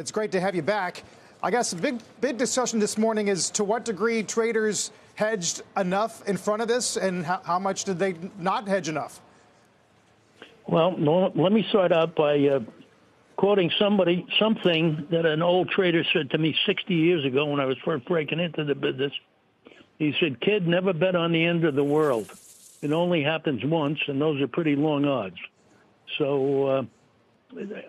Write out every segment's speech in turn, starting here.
It's great to have you back. I guess a big discussion this morning is to what degree traders hedged enough in front of this, and how much did they not hedge enough? Well, let me start out by quoting something that an old trader said to me 60 years ago when I was first breaking into the business. He said, "Kid, never bet on the end of the world. It only happens once, and those are pretty long odds." So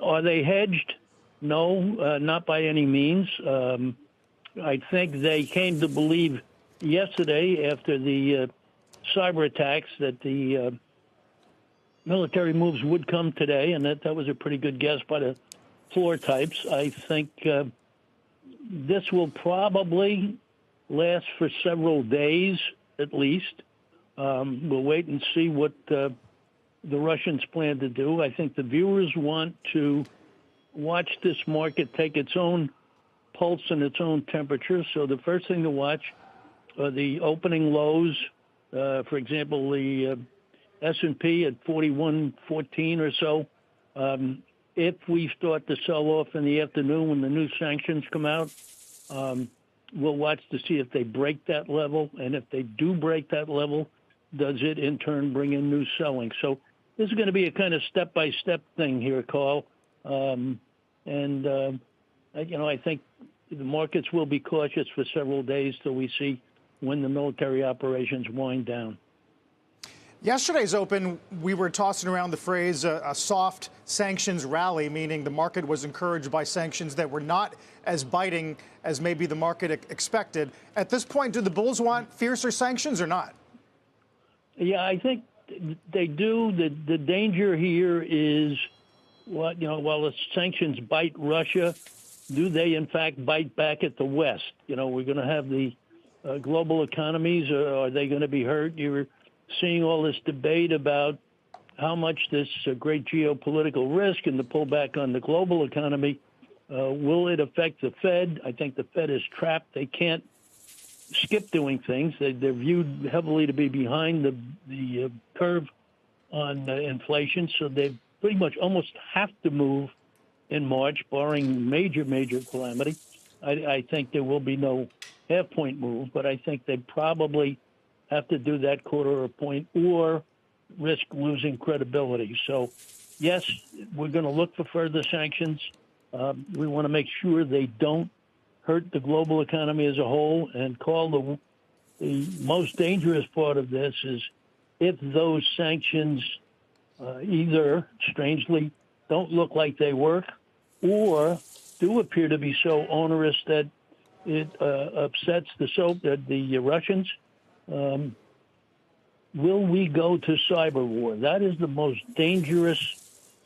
are they hedged? No, not by any means. I think they came to believe yesterday after the cyber attacks that the military moves would come today, and that was a pretty good guess by the floor types. I think this will probably last for several days at least. We'll wait and see what the Russians plan to do. I think the viewers want to watch this market take its own pulse and its own temperature. So the first thing to watch are the opening lows. For example, the S&P at 41.14 or so. If we start to sell off in the afternoon when the new sanctions come out, we'll watch to see if they break that level. And if they do break that level, does it in turn bring in new selling? So this is going to be a kind of step-by-step thing here, Carl. I think the markets will be cautious for several days till we see when the military operations wind down. Yesterday's open, we were tossing around the phrase a soft sanctions rally, meaning the market was encouraged by sanctions that were not as biting as maybe the market expected. At this point, do the bulls want fiercer sanctions or not? Yeah, I think they do. The danger here is, while the sanctions bite Russia, do they in fact bite back at the West? We're going to have the global economies. Are they going to be hurt? You're seeing all this debate about how much this great geopolitical risk and the pullback on the global economy, will it affect the Fed? I think the Fed is trapped. They can't skip doing things. They're viewed heavily to be behind the curve on inflation, so they pretty much almost have to move in March, barring major calamity. I think there will be no half-point move, but I think they probably have to do that quarter of a point or risk losing credibility. So, yes, we're going to look for further sanctions. We want to make sure they don't hurt the global economy as a whole, and call the most dangerous part of this is if those sanctions either, strangely, don't look like they work or do appear to be so onerous that it upsets the Russians. Will we go to cyber war? That is the most dangerous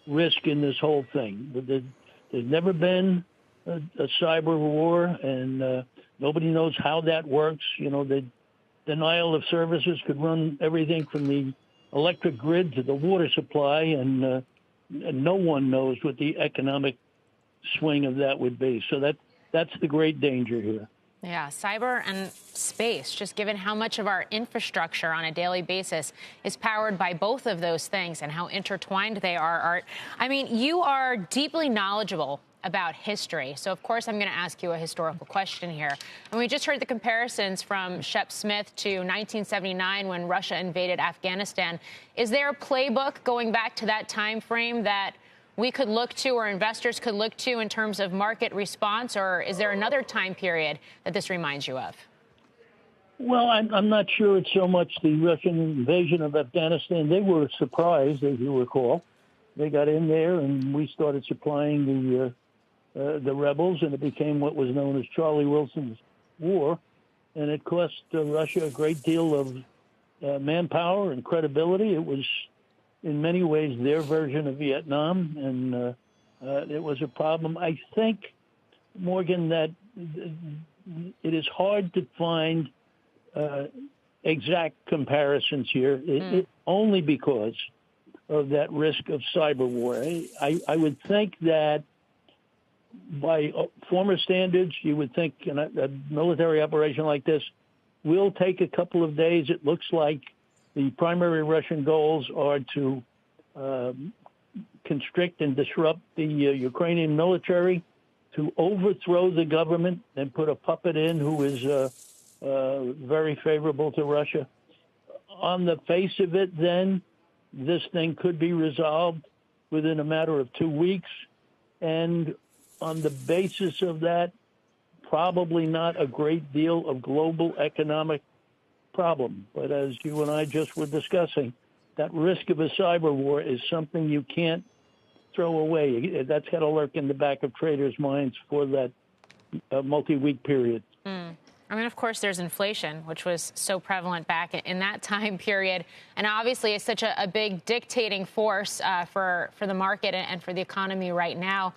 risk in this whole thing. There's never been a cyber war, and nobody knows how that works. The denial of services could run everything from the electric grid to the water supply, and no one knows what the economic swing of that would be. So that's the great danger here. Yeah, cyber and space, just given how much of our infrastructure on a daily basis is powered by both of those things and how intertwined they are, Art. I mean, you are deeply knowledgeable about history. So, of course, I'm going to ask you a historical question here. And we just heard the comparisons from Shep Smith to 1979 when Russia invaded Afghanistan. Is there a playbook going back to that time frame that we could look to or investors could look to in terms of market response, or is there another time period that this reminds you of? Well, I'm not sure it's so much the Russian invasion of Afghanistan. They were surprised, as you recall. They got in there, and we started supplying the rebels, and it became what was known as Charlie Wilson's War, and it cost Russia a great deal of manpower and credibility. It was, in many ways, their version of Vietnam, and it was a problem. I think, Morgan, that it is hard to find exact comparisons here, only because of that risk of cyber war. I would think that by former standards, you would think a military operation like this will take a couple of days. It looks like the primary Russian goals are to constrict and disrupt the Ukrainian military, to overthrow the government and put a puppet in who is very favorable to Russia. On the face of it, then, this thing could be resolved within a matter of 2 weeks. And on the basis of that, probably not a great deal of global economic problem. But as you and I just were discussing, that risk of a cyber war is something you can't throw away. That's got to lurk in the back of traders' minds for that multi-week period. I mean, of course, there's inflation, which was so prevalent back in that time period. And obviously, it's such a big dictating force for the market and for the economy right now.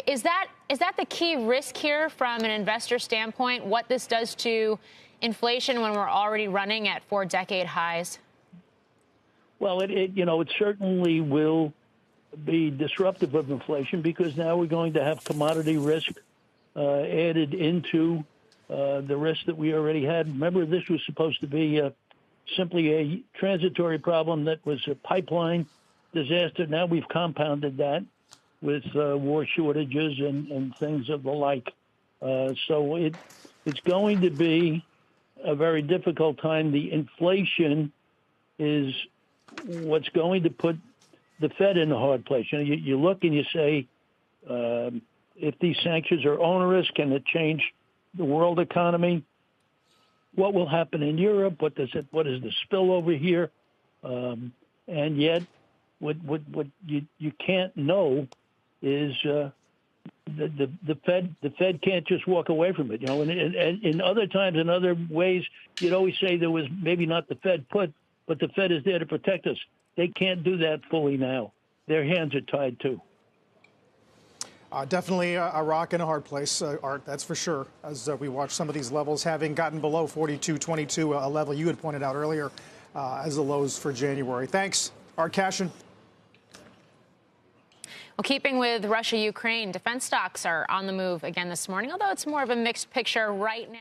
Is that the key risk here from an investor standpoint, what this does to inflation when we're already running at 4-decade highs? Well, it certainly will be disruptive of inflation because now we're going to have commodity risk added into the risk that we already had. Remember, this was supposed to be simply a transitory problem that was a pipeline disaster. Now we've compounded that with war shortages and things of the like. So it's going to be a very difficult time. The inflation is what's going to put the Fed in a hard place. You look and you say, if these sanctions are onerous, can it change the world economy? What will happen in Europe? What is the spillover here? And yet, what you can't know is the Fed can't just walk away from it. And in other times, in other ways, you'd always say there was maybe not the Fed but the Fed is there to protect us. They can't do that fully now. Their hands are tied too. Definitely a rock and a hard place, Art, that's for sure, as we watch some of these levels having gotten below 42.22, a level you had pointed out earlier as the lows for January. Thanks, Art Cashin. Well, keeping with Russia-Ukraine, defense stocks are on the move again this morning, although it's more of a mixed picture right now.